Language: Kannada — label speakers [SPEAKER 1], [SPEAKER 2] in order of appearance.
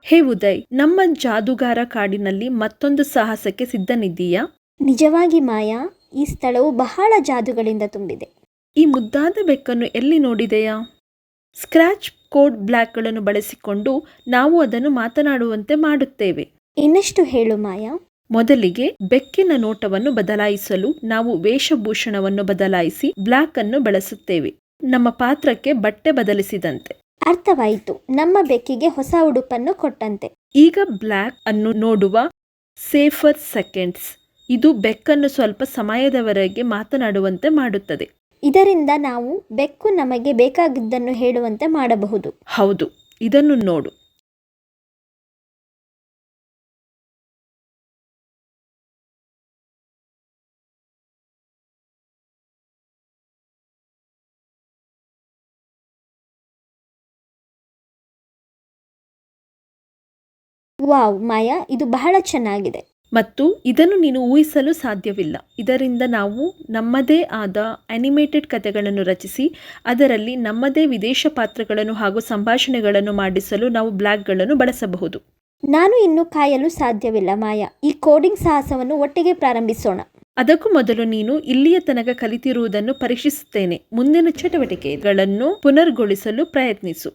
[SPEAKER 1] ಹೇ ಉದಯ್, ನಮ್ಮ ಜಾದುಗಾರ ಕಾಡಿನಲ್ಲಿ ಮತ್ತೊಂದು ಸಾಹಸಕ್ಕೆ ಸಿದ್ಧನಿದ್ದೀಯಾ?
[SPEAKER 2] ನಿಜವಾಗಿ ಮಾಯಾ, ಈ ಸ್ಥಳವು ಬಹಳ ಜಾದುಗಳಿಂದ ತುಂಬಿದೆ.
[SPEAKER 1] ಈ ಮುದ್ದಾದ ಬೆಕ್ಕನ್ನು ಎಲ್ಲಿ ನೋಡಿದೆಯಾ? ಸ್ಕ್ರಾಚ್ ಕೋಡ್ ಬ್ಲಾಕ್ಗಳನ್ನು ಬಳಸಿಕೊಂಡು ನಾವು ಅದನ್ನು ಮಾತನಾಡುವಂತೆ ಮಾಡುತ್ತೇವೆ.
[SPEAKER 2] ಇನ್ನಷ್ಟು ಹೇಳು ಮಾಯಾ.
[SPEAKER 1] ಮೊದಲಿಗೆ ಬೆಕ್ಕಿನ ನೋಟವನ್ನು ಬದಲಾಯಿಸಲು ನಾವು ವೇಷಭೂಷಣವನ್ನು ಬದಲಾಯಿಸಿ ಬ್ಲಾಕ್ ಅನ್ನು ಬಳಸುತ್ತೇವೆ, ನಮ್ಮ ಪಾತ್ರಕ್ಕೆ ಬಟ್ಟೆ ಬದಲಿಸಿದಂತೆ.
[SPEAKER 2] ಅರ್ಥವಾಯಿತು. ನಮ್ಮ ಬೆಕ್ಕಿಗೆ ಹೊಸ ಉಡುಪನ್ನು ಕೊಟ್ಟಂತೆ.
[SPEAKER 1] ಈಗ ಬ್ಲಾಕ್ ಅನ್ನು ನೋಡುವ ಸೇಫರ್ ಸೆಕೆಂಡ್ಸ್. ಇದು ಬೆಕ್ಕನ್ನು ಸ್ವಲ್ಪ ಸಮಯದವರೆಗೆ ಮಾತನಾಡುವಂತೆ ಮಾಡುತ್ತದೆ.
[SPEAKER 2] ಇದರಿಂದ ನಾವು ಬೆಕ್ಕು ನಮಗೆ ಬೇಕಾಗಿದ್ದನ್ನು ಹೇಳುವಂತೆ ಮಾಡಬಹುದು.
[SPEAKER 1] ಹೌದು, ಇದನ್ನು ನೋಡು.
[SPEAKER 2] ವಾವ್ ಮಾಯಾ, ಇದು ಬಹಳ ಚೆನ್ನಾಗಿದೆ.
[SPEAKER 1] ಮತ್ತು ಇದನ್ನು ನೀನು ಊಹಿಸಲು ಸಾಧ್ಯವಿಲ್ಲ. ಇದರಿಂದ ನಾವು ನಮ್ಮದೇ ಆದ ಅನಿಮೇಟೆಡ್ ಕಥೆಗಳನ್ನು ರಚಿಸಿ ಅದರಲ್ಲಿ ನಮ್ಮದೇ ವಿದೇಶ ಪಾತ್ರಗಳನ್ನು ಹಾಗೂ ಸಂಭಾಷಣೆಗಳನ್ನು ಮಾಡಿಸಲು ನಾವು ಬ್ಲಾಗ್ಗಳನ್ನು ಬಳಸಬಹುದು.
[SPEAKER 2] ನಾನು ಇನ್ನೂ ಕಾಯಲು ಸಾಧ್ಯವಿಲ್ಲ ಮಾಯಾ. ಈ ಕೋಡಿಂಗ್ ಸಾಹಸವನ್ನು ಒಟ್ಟಿಗೆ ಪ್ರಾರಂಭಿಸೋಣ.
[SPEAKER 1] ಅದಕ್ಕೂ ಮೊದಲು ನೀನು ಇಲ್ಲಿಯ ತನಕ ಕಲಿತಿರುವುದನ್ನು ಪರೀಕ್ಷಿಸುತ್ತೇನೆ. ಮುಂದಿನ ಚಟುವಟಿಕೆಗಳನ್ನು ಪುನರ್ಗೊಳಿಸಲು ಪ್ರಯತ್ನಿಸು.